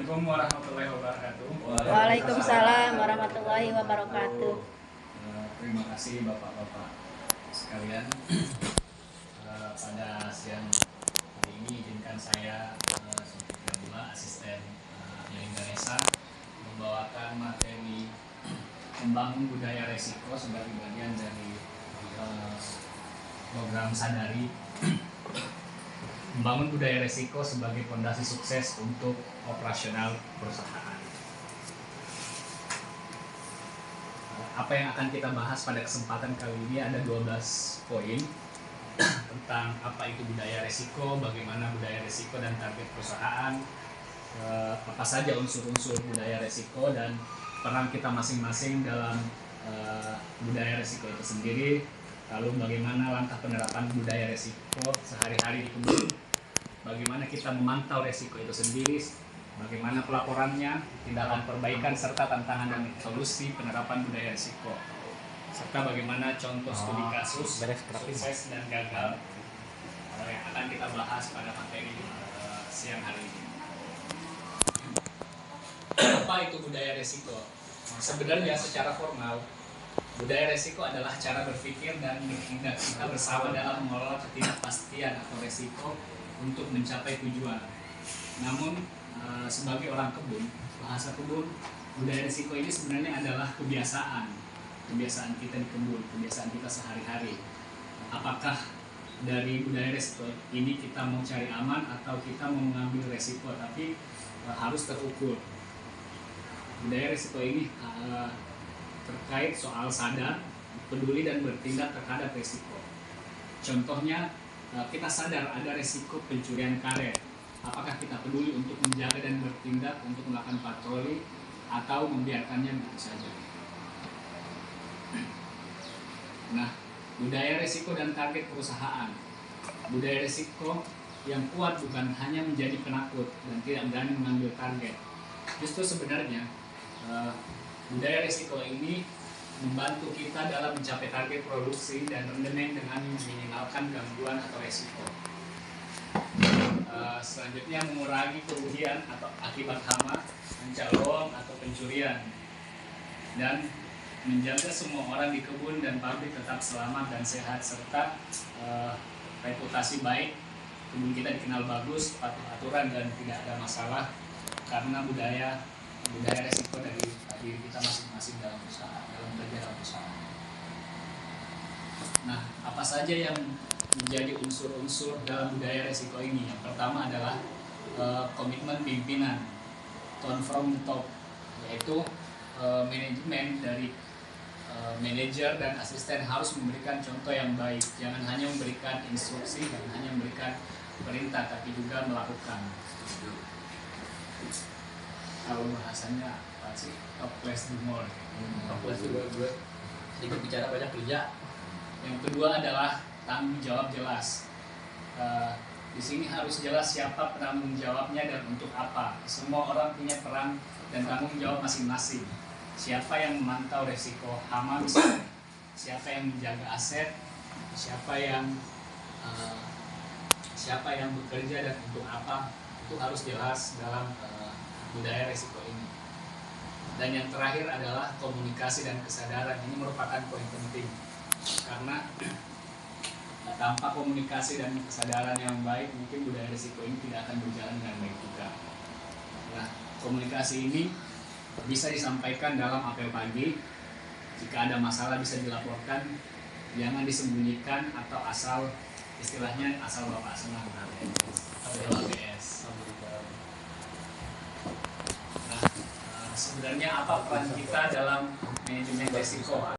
Assalamualaikum warahmatullahi wabarakatuh. Waalaikumsalam warahmatullahi wabarakatuh. Terima kasih Bapak-Bapak sekalian. Pada siang hari ini izinkan saya Sulfikar Abdullah, asisten Yelin Ganesha, membawakan materi membangun budaya resiko sebagai bagian dari program Sadari. Membangun budaya resiko sebagai fondasi sukses untuk operasional perusahaan. Apa yang akan kita bahas pada kesempatan kali ini ada 12 poin tentang apa itu budaya resiko, bagaimana budaya resiko dan target perusahaan, apa saja unsur-unsur budaya resiko dan peran kita masing-masing dalam budaya resiko itu sendiri, lalu bagaimana langkah penerapan budaya resiko sehari-hari di kebun, bagaimana kita memantau resiko itu sendiri, bagaimana pelaporannya, tindakan perbaikan serta tantangan dan solusi penerapan budaya risiko, serta bagaimana contoh studi kasus sukses dan gagal yang akan kita bahas pada materi siang hari ini. Apa itu budaya risiko? Sebenarnya secara formal, budaya risiko adalah cara berpikir dan bertindak kita bersama dalam mengelola ketidakpastian atau risiko untuk mencapai tujuan. Namun sebagai orang kebun, bahasa kebun, budaya risiko ini sebenarnya adalah kebiasaan kita di kebun, kebiasaan kita sehari-hari. Apakah dari budaya risiko ini kita mau cari aman atau kita mau mengambil risiko, tapi harus terukur. Budaya risiko ini terkait soal sadar, peduli dan bertindak terhadap risiko. Contohnya, kita sadar ada risiko pencurian karet. Apakah kita peduli untuk menjaga dan bertindak untuk melakukan patroli atau membiarkannya begitu saja? Nah, budaya risiko dan target perusahaan. Budaya risiko yang kuat bukan hanya menjadi penakut dan tidak berani mengambil target. Justru sebenarnya budaya risiko ini membantu kita dalam mencapai target produksi dan rendemen dengan meminimalkan gangguan atau risiko. Selanjutnya mengurangi kerugian atau akibat hama, mencalong atau pencurian, dan menjaga semua orang di kebun dan pabrik tetap selamat dan sehat, serta reputasi baik, kebun kita dikenal bagus, patuh aturan dan tidak ada masalah karena budaya resiko dari diri kita masing-masing dalam usaha, dalam kerja dalam usaha. Nah, apa saja yang menjadi unsur-unsur dalam budaya resiko ini? Yang pertama adalah komitmen pimpinan, tone from the top, yaitu manajemen dari manajer dan asisten harus memberikan contoh yang baik, jangan hanya memberikan instruksi, jangan hanya memberikan perintah, tapi juga melakukan. Kalau bahasanya apa sih? Top place do more. Top place do more. Sedikit bicara banyak kerja. Yang kedua adalah tanggung jawab jelas. Di sini harus jelas siapa penanggung jawabnya dan untuk apa. Semua orang punya peran dan tanggung jawab masing-masing. Siapa yang memantau resiko hama misalnya, siapa yang menjaga aset, siapa yang bekerja dan untuk apa, itu harus jelas dalam budaya resiko ini. Dan yang terakhir adalah komunikasi dan kesadaran. Ini merupakan poin penting karena tanpa komunikasi dan kesadaran yang baik, mungkin budaya risiko ini tidak akan berjalan dengan baik juga. Nah, komunikasi ini bisa disampaikan dalam apel pagi. Jika ada masalah bisa dilaporkan, jangan disembunyikan atau asal, istilahnya asal bapak senang, atau ABS. Nah, sebenarnya apa peran kita dalam manajemen risiko?